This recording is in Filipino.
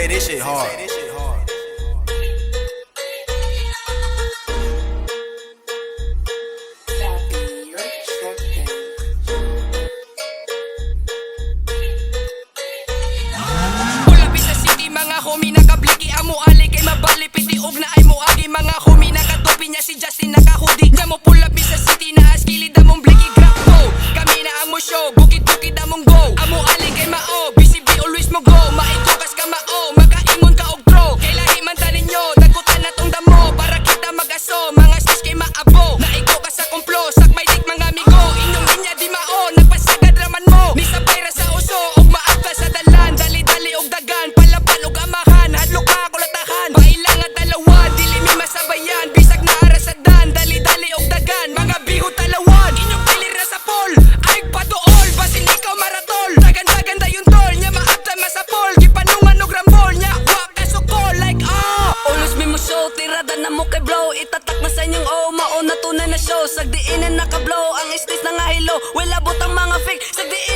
this shit hard. Pulabi sa city, mga homie nakabliki. Amo ali kay mabali, pitiog na ay muagi. Mga homie nakatupi niya si Justin nakahudi. Nya mo pulabi sa city na askilid among bliki grab go. Kami na ang mo show, bukid-bukid among go. Amo ali kay mao, busy be always mo go. Maitukas ka mao, makaingon ka og throw. Kay lahi man ta ninyo, dagutan na tong damo. Para kita mag-aso, mga sis kay maabo. Naiko ka sa kumplo, sakmay dik mga amigo. Inyong linya di mao, nagpasagad raman mo. Nisabay ra sa uso, og maagka sa dalan. Dali-dali og dagan, palapan og amahan. Hadlo ka kulatahan, pailang at dalawan. Dili mi masabayan, bisag na ara sa dan. Dali-dali og dagan, mga biho talawan. Inyong pilir na sa pol, ay paduol. Basin ikaw maratol, dagan-dagan dayon tol. Nya maagka masapol, gipanungan og rambol. Nya wak kasukol like always me mo show, tirada na mo kay blow. Itatak na sa inyong mauna tunay na show. Sagdiinan nakablow, ang istis na nga hello. Well abot ang mga fake, sagdiin